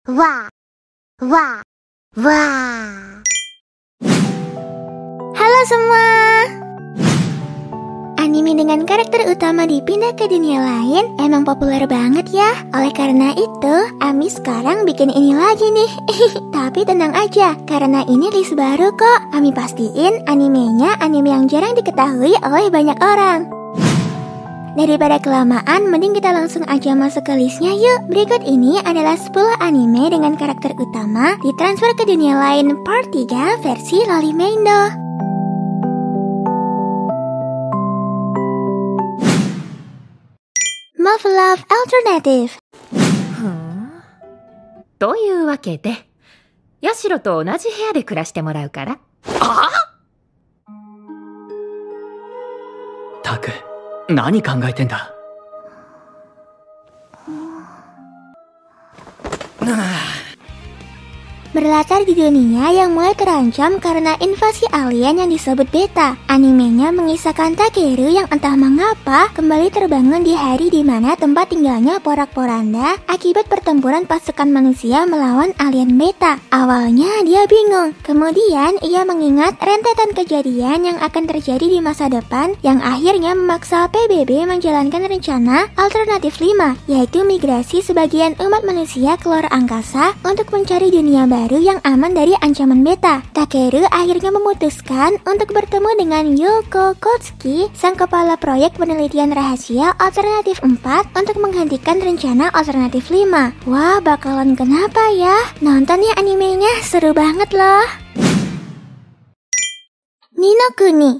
Wah, wah, wah. Halo semua. Anime dengan karakter utama dipindah ke dunia lain emang populer banget ya. Oleh karena itu, Ami sekarang bikin ini lagi nih. Tapi tenang aja, karena ini list baru kok. Ami pastiin animenya anime yang jarang diketahui oleh banyak orang. Daripada kelamaan, mending kita langsung aja masuk ke listnya yuk. Berikut ini adalah 10 anime dengan karakter utama ditransfer ke dunia lain part 3 versi Lolimeindo. Move Love Alternative. というわけで、ヤシロと同じ部屋で暮らしてもらうから。たく、何考えてんだ。Berlatar di dunia yang mulai terancam karena invasi alien yang disebut Beta. Animenya mengisahkan Takeru yang entah mengapa kembali terbangun di hari di mana tempat tinggalnya porak-poranda akibat pertempuran pasukan manusia melawan alien Beta. Awalnya dia bingung, kemudian ia mengingat rentetan kejadian yang akan terjadi di masa depan yang akhirnya memaksa PBB menjalankan rencana alternatif 5, yaitu migrasi sebagian umat manusia keluar angkasa untuk mencari dunia baru yang aman dari ancaman Beta. Takeru akhirnya memutuskan untuk bertemu dengan Yoko Kotsuki, sang kepala proyek penelitian rahasia alternatif 4 untuk menghentikan rencana alternatif 5. Wah, bakalan kenapa ya? Nonton ya animenya, seru banget loh. Ni no Kuni.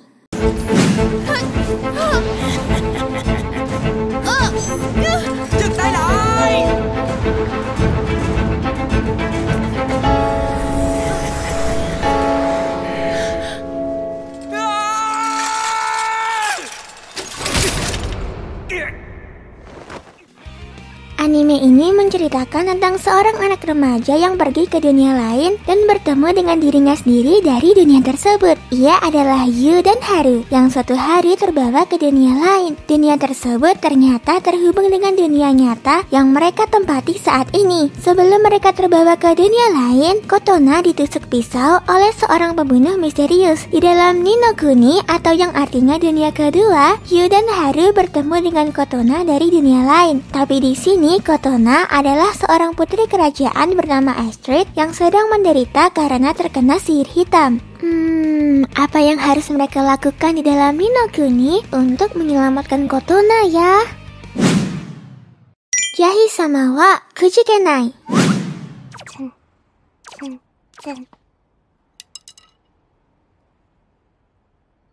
Anime ini menceritakan tentang seorang anak remaja yang pergi ke dunia lain dan bertemu dengan dirinya sendiri dari dunia tersebut. Ia adalah Yu dan Haru yang suatu hari terbawa ke dunia lain. Dunia tersebut ternyata terhubung dengan dunia nyata yang mereka tempati saat ini. Sebelum mereka terbawa ke dunia lain, Kotona ditusuk pisau oleh seorang pembunuh misterius. Di dalam Ni no Kuni atau yang artinya dunia kedua, Yu dan Haru bertemu dengan Kotona dari dunia lain. Tapi di sini Kotona adalah seorang putri kerajaan bernama Astrid yang sedang menderita karena terkena sihir hitam. Apa yang harus mereka lakukan di dalam Ni no Kuni untuk menyelamatkan Kotona ya? Jahi sama wa kujikenai.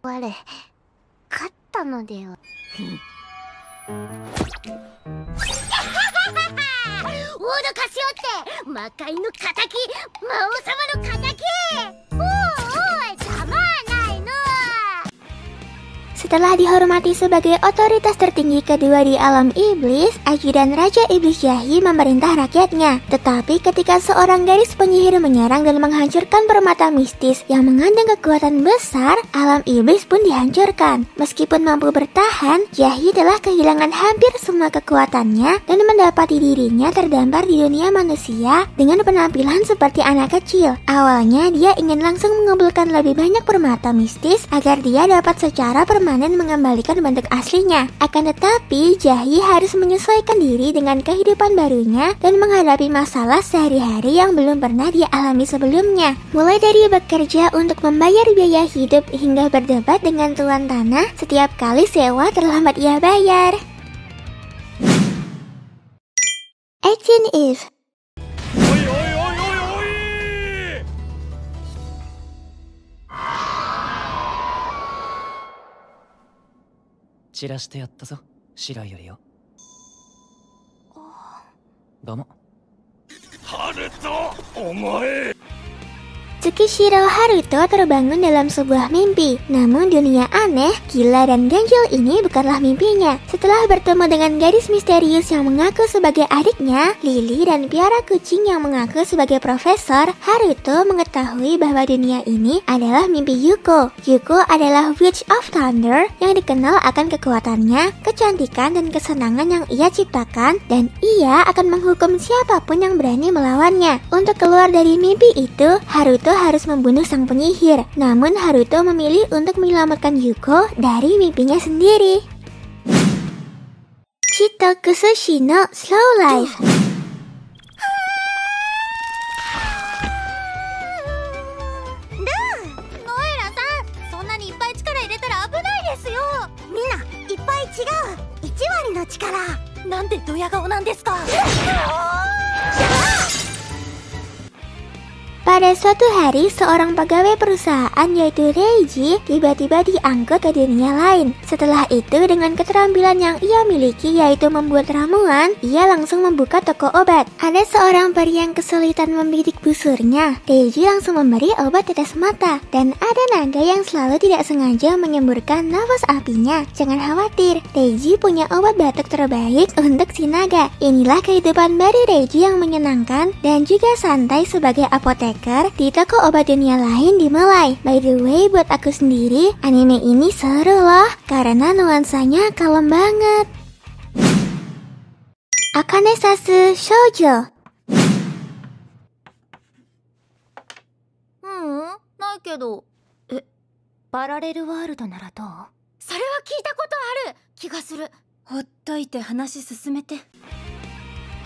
Ware, katta no dewa. Setelah dihormati sebagai otoritas tertinggi kedua di alam iblis, ajudan Raja Iblis Jahi memerintah rakyatnya. Tetapi ketika seorang gadis penyihir menyerang dan menghancurkan permata mistis yang mengandung kekuatan besar, alam iblis pun dihancurkan. Meskipun mampu bertahan, Jahi telah kehilangan hampir semua kekuatannya dan mendapati dirinya terdampar di dunia manusia dengan penampilan seperti anak kecil. Awalnya dia ingin langsung mengumpulkan lebih banyak permata mistis agar dia dapat secara permanen mengembalikan bentuk aslinya. Akan tetapi, Jahi harus menyesuaikan diri dengan kehidupan barunya dan menghadapi masalah sehari-hari yang belum pernah dia alami sebelumnya. Mulai dari bekerja untuk membayar biaya hidup hingga berdebat dengan tuan tanah setiap kali sewa terlambat ia bayar. 18 Eve. 散らしてやったぞ、白百合よ。どうも。ハルト、お前。Tsukishiro Haruto terbangun dalam sebuah mimpi. Namun dunia aneh, gila dan ganjil ini bukanlah mimpinya. Setelah bertemu dengan gadis misterius yang mengaku sebagai adiknya, Lily dan piara kucing yang mengaku sebagai profesor, Haruto mengetahui bahwa dunia ini adalah mimpi Yuko. Yuko adalah Witch of Thunder yang dikenal akan kekuatannya, kecantikan dan kesenangan yang ia ciptakan, dan ia akan menghukum siapapun yang berani melawannya. Untuk keluar dari mimpi itu, Haruto harus membunuh sang penyihir. Namun Haruto memilih untuk menyelamatkan Yuko dari mimpinya sendiri. Chitokusushi no Slow Life. Pada suatu hari, seorang pegawai perusahaan yaitu Reiji tiba-tiba diangkut ke dunia lain. Setelah itu, dengan keterampilan yang ia miliki yaitu membuat ramuan, ia langsung membuka toko obat. Ada seorang peri yang kesulitan membidik busurnya. Reiji langsung memberi obat tetes mata. Dan ada naga yang selalu tidak sengaja menyemburkan nafas apinya. Jangan khawatir, Reiji punya obat batuk terbaik untuk si naga. Inilah kehidupan baru Reiji yang menyenangkan dan juga santai sebagai apoteker di toko obat dunia lain dimulai. By the way, buat aku sendiri, anime ini seru loh, karena nuansanya kalem banget. Akane Sasu Shoujo. ないけど。パラレルワールドならどう？それは聞いたことある気がする。ほっといて話進めて。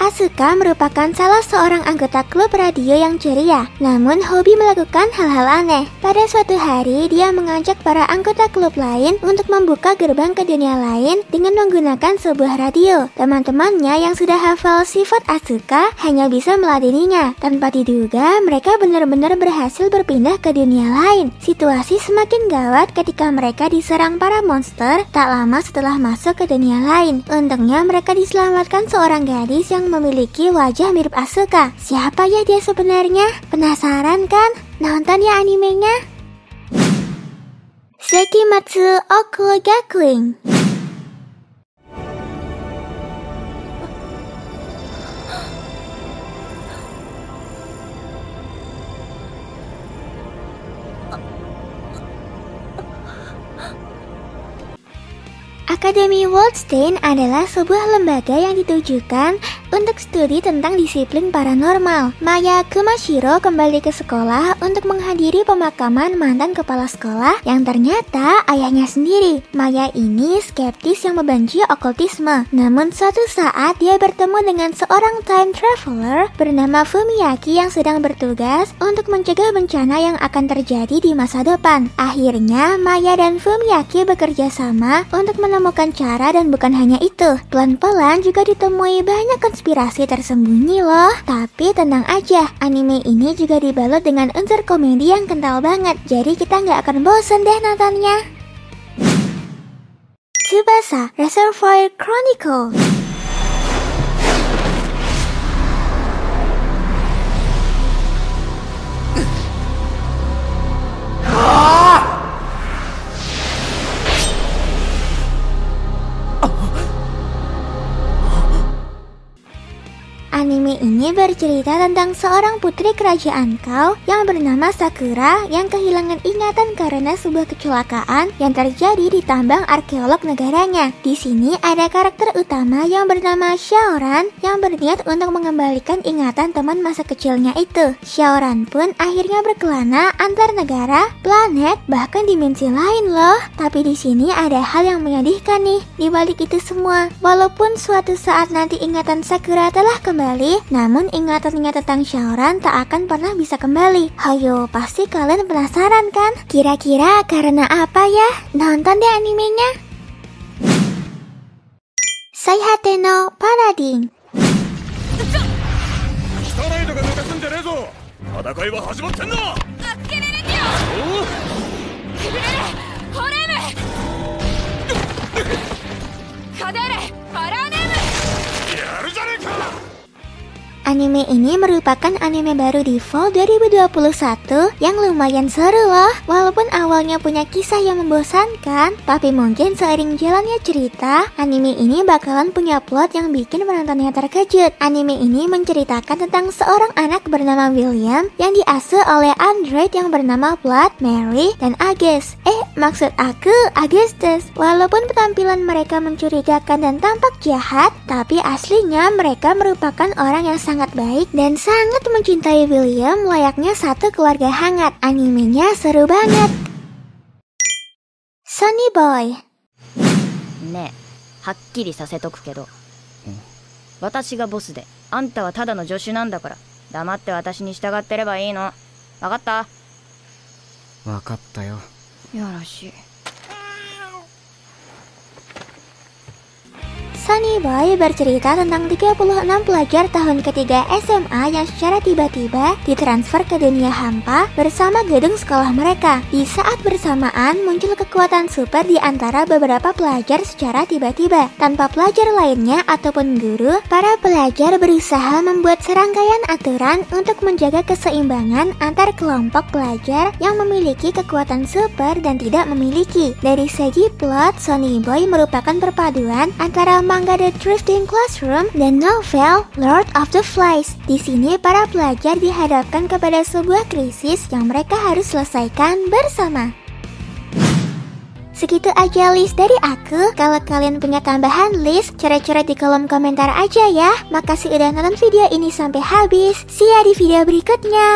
Asuka merupakan salah seorang anggota klub radio yang ceria, namun hobi melakukan hal-hal aneh. Pada suatu hari, dia mengajak para anggota klub lain untuk membuka gerbang ke dunia lain dengan menggunakan sebuah radio. Teman-temannya yang sudah hafal sifat Asuka hanya bisa meladeninya. Tanpa diduga, mereka benar-benar berhasil berpindah ke dunia lain. Situasi semakin gawat ketika mereka diserang para monster tak lama setelah masuk ke dunia lain. Untungnya mereka diselamatkan seorang gadis yang memiliki wajah mirip Asuka. Siapa ya dia sebenarnya? Penasaran kan? Nonton ya animenya. Sekimatsu Okugakuin. Akademi Waldstein adalah sebuah lembaga yang ditujukan untuk studi tentang disiplin paranormal. Maya Kumashiro kembali ke sekolah untuk menghadiri pemakaman mantan kepala sekolah yang ternyata ayahnya sendiri. Maya ini skeptis yang membenci okultisme. Namun suatu saat dia bertemu dengan seorang time traveler bernama Fumiaki yang sedang bertugas untuk mencegah bencana yang akan terjadi di masa depan. Akhirnya Maya dan Fumiaki bekerja sama untuk menemukan cara, dan bukan hanya itu, pelan-pelan juga ditemui banyak konspirasi tersembunyi loh. Tapi tenang aja, anime ini juga dibalut dengan unsur komedi yang kental banget, jadi kita nggak akan bosan deh nontonnya. Tsubasa Reservoir Chronicle. Anime ini bercerita tentang seorang putri kerajaan Kao yang bernama Sakura yang kehilangan ingatan karena sebuah kecelakaan yang terjadi di tambang arkeolog negaranya. Di sini ada karakter utama yang bernama Shaoran yang berniat untuk mengembalikan ingatan teman masa kecilnya itu. Shaoran pun akhirnya berkelana antar negara, planet, bahkan dimensi lain loh. Tapi di sini ada hal yang menyedihkan nih. Di balik itu semua, walaupun suatu saat nanti ingatan Sakura telah kembali, namun ingatannya tentang Shaoran tak akan pernah bisa kembali. Hayo, pasti kalian penasaran kan? Kira-kira karena apa ya? Nonton deh animenya. Saihate no Paladin. ア Anime ini merupakan anime baru di fall 2021 yang lumayan seru loh. Walaupun awalnya punya kisah yang membosankan, tapi mungkin seiring jalannya cerita, anime ini bakalan punya plot yang bikin penontonnya terkejut. Anime ini menceritakan tentang seorang anak bernama William yang diasuh oleh android yang bernama Blood, Mary, dan August. Maksud aku Augustus. Walaupun penampilan mereka mencurigakan dan tampak jahat, tapi aslinya mereka merupakan orang yang sangat baik dan sangat mencintai William layaknya satu keluarga hangat. Animenya seru banget. Sonny Boy. ねえ、はっきりさせとくけど、私がボスであんたはただの助手なんだから、黙って私に従ってればいいの。わかった？わかったよ。よろしい。Sonny Boy bercerita tentang 36 pelajar tahun ketiga SMA yang secara tiba-tiba ditransfer ke dunia hampa bersama gedung sekolah mereka. Di saat bersamaan muncul kekuatan super di antara beberapa pelajar secara tiba-tiba. Tanpa pelajar lainnya ataupun guru, para pelajar berusaha membuat serangkaian aturan untuk menjaga keseimbangan antar kelompok pelajar yang memiliki kekuatan super dan tidak memiliki. Dari segi plot, Sonny Boy merupakan perpaduan antara manga The Drifting Classroom dan novel Lord of the Flies. Di sini para pelajar dihadapkan kepada sebuah krisis yang mereka harus selesaikan bersama. Segitu aja list dari aku. Kalau kalian punya tambahan list, coret-coret di kolom komentar aja ya. Makasih udah nonton video ini sampai habis. See ya di video berikutnya.